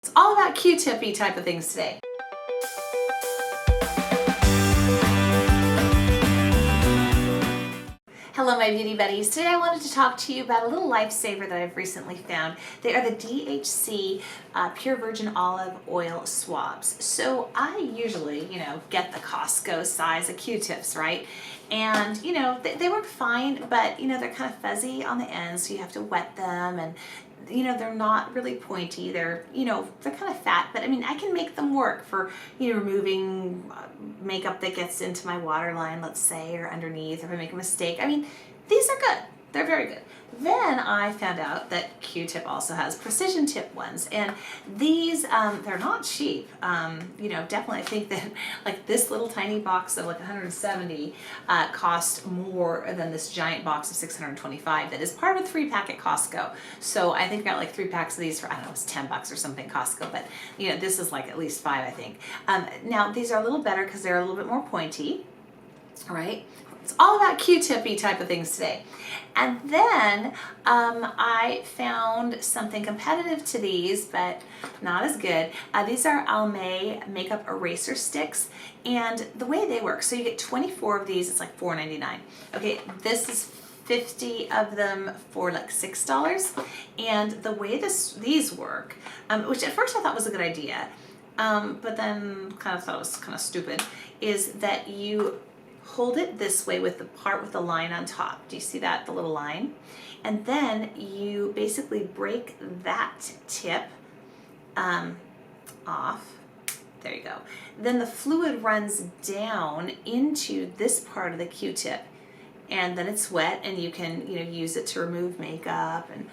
It's all about Q-tippy type of things today. Hello my beauty buddies. Today I wanted to talk to you about a little lifesaver that I've recently found. They are the DHC Pure Virgin Olive Oil Swabs. So I usually, get the Costco size of Q-tips, right? And, they work fine, but, they're kind of fuzzy on the ends, so you have to wet them, and they're not really pointy. They're kind of fat, but I mean, I can make them work for, removing makeup that gets into my waterline, let's say, or underneath, if I make a mistake. I mean, these are good. They're very good. Then I found out that Q-tip also has precision tip ones, and these, they're not cheap. Definitely I think that like this little tiny box of like 170 cost more than this giant box of 625 that is part of a 3-pack at Costco. So I think I got like 3 packs of these for, I don't know, it's $10 or something Costco, but this is like at least 5, I think. Now these are a little better because they're a little bit more pointy, all right? It's all about Q-tippy type of things today. And then I found something competitive to these, but not as good. These are Almay makeup eraser sticks, and the way they work, so you get 24 of these, it's like $4.99. Okay, this is 50 of them for like $6. And the way these work, which at first I thought was a good idea, but then kind of thought it was kind of stupid, is that you hold it this way with the part with the line on top. Do you see that, the little line? And then you basically break that tip off. There you go. Then the fluid runs down into this part of the Q-tip, and then it's wet, and you can use it to remove makeup and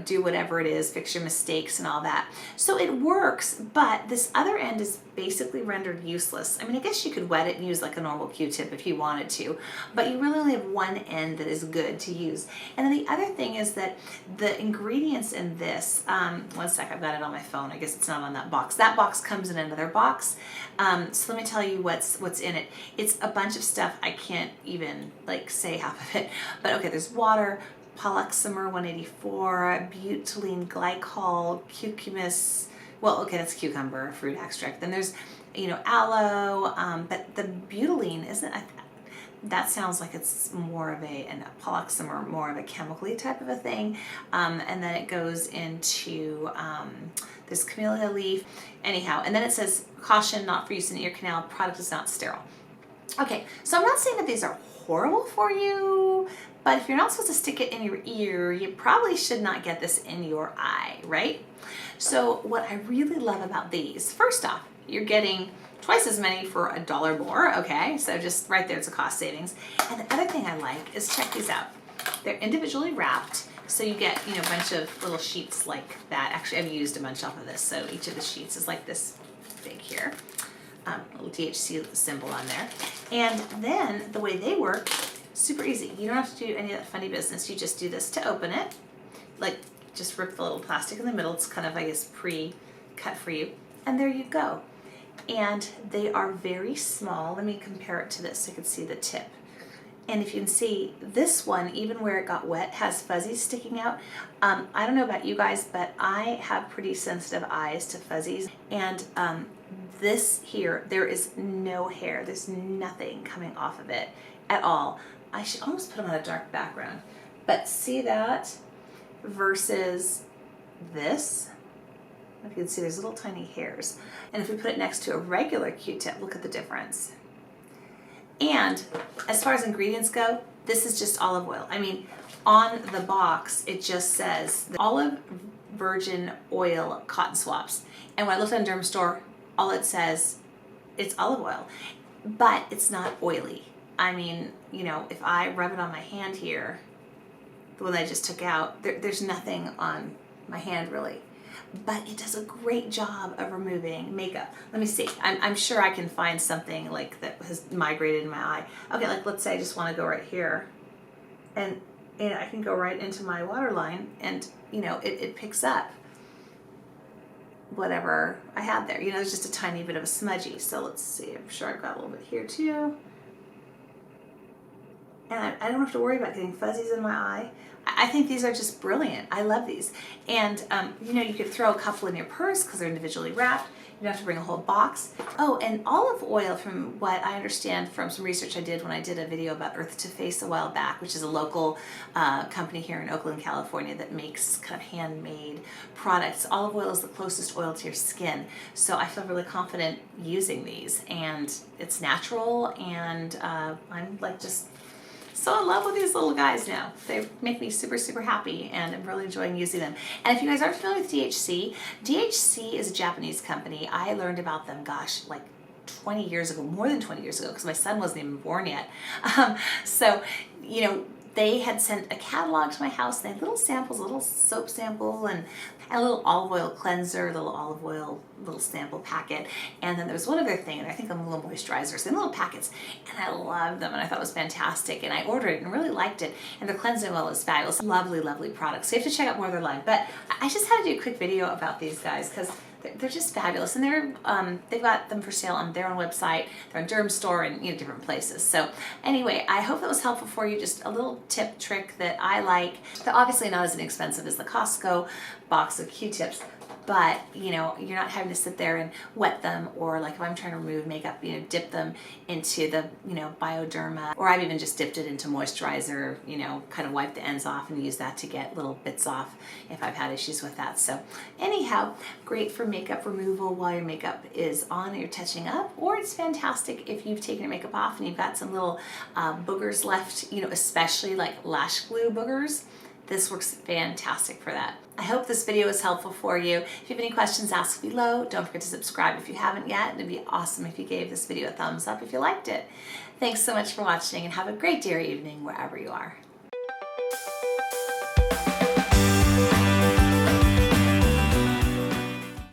do whatever it is, fix your mistakes and all that. So it works, but this other end is basically rendered useless. I mean, I guess you could wet it and use like a normal Q-tip if you wanted to, but you really only have one end that is good to use. And then the other thing is that the ingredients in this, one sec, I've got it on my phone. I guess it's not on that box. That box comes in another box. So let me tell you what's in it. It's a bunch of stuff. I can't even like say half of it, but okay, there's water, Paluxamer 184, butylene glycol, curcumin, well, okay, that's cucumber fruit extract. Then there's, aloe, but the butylene isn't, that sounds like it's more of a Paluxamer, more of a chemically type of a thing. And then it goes into this camellia leaf, anyhow. And then it says, caution, not for use in ear canal, product is not sterile. Okay, so I'm not saying that these are horrible for you, but if you're not supposed to stick it in your ear, you probably should not get this in your eye, right? So what I really love about these, first off, you're getting twice as many for $1 more, okay? So just right there, it's a cost savings. And the other thing I like is, check these out. They're individually wrapped, so you get, a bunch of little sheets like that. Actually, I've used a bunch off of this, so each of the sheets is like this big here. Little THC symbol on there. And then the way they work, super easy. You don't have to do any of that funny business. You just do this to open it. Like, just rip the little plastic in the middle. It's kind of, I guess, pre-cut for you. And there you go. And they are very small. Let me compare it to this so you can see the tip. And if you can see, this one, even where it got wet, has fuzzies sticking out. I don't know about you guys, but I have pretty sensitive eyes to fuzzies. And this here, there is no hair. There's nothing coming off of it at all. I should almost put them on a dark background. But see that versus this? If you can see, there's little tiny hairs. And if we put it next to a regular Q-tip, look at the difference. And as far as ingredients go, this is just olive oil. I mean, on the box, it just says olive virgin oil cotton swabs. And when I looked on Derm Store, all it says, it's olive oil, but it's not oily. I mean, if I rub it on my hand here, the one that I just took out, there's nothing on my hand really. But it does a great job of removing makeup. Let me see. I'm sure I can find something like that has migrated in my eye. Okay, like let's say I just want to go right here, and I can go right into my waterline, and it picks up whatever I had there. There's just a tiny bit of a smudgy. So let's see. I'm sure I've got a little bit here too. and I don't have to worry about getting fuzzies in my eye. I think these are just brilliant. I love these. And you know, you could throw a couple in your purse because they're individually wrapped. You don't have to bring a whole box. Oh, and olive oil, from what I understand from some research I did when I did a video about Earth to Face a while back, which is a local company here in Oakland, California that makes kind of handmade products. Olive oil is the closest oil to your skin. So I feel really confident using these, and it's natural, and I'm like just so in love with these little guys now. They make me super, super happy, and I'm really enjoying using them. And if you guys aren't familiar with DHC, DHC is a Japanese company. I learned about them, gosh, like 20 years ago, more than 20 years ago, because my son wasn't even born yet. So, you know, they had sent a catalog to my house. They had little samples, a little soap sample, and a little olive oil cleanser, a little olive oil, little sample packet. And then there was one other thing, and I think a little moisturizer, so in little packets. And I loved them, and I thought it was fantastic. And I ordered it and really liked it. And their cleansing oil is fabulous. Lovely, lovely products. So you have to check out more of their line. But I just had to do a quick video about these guys because they're just fabulous, and they've got them for sale on their own website, their own Derm store, and you know, different places. So anyway, I hope that was helpful for you. Just a little tip trick that I like. They're obviously not as inexpensive as the Costco box of Q-tips, but you know, you're not having to sit there and wet them, or like if I'm trying to remove makeup, you know, dip them into the, you know, Bioderma, or I've even just dipped it into moisturizer, you know, kind of wipe the ends off and use that to get little bits off if I've had issues with that. So anyhow, great for makeup removal while your makeup is on and you're touching up, or it's fantastic if you've taken your makeup off and you've got some little boogers left, you know, especially like lash glue boogers. This works fantastic for that. I hope this video was helpful for you. If you have any questions, ask below. Don't forget to subscribe if you haven't yet. It'd be awesome if you gave this video a thumbs up if you liked it. Thanks so much for watching, and have a great day or evening wherever you are.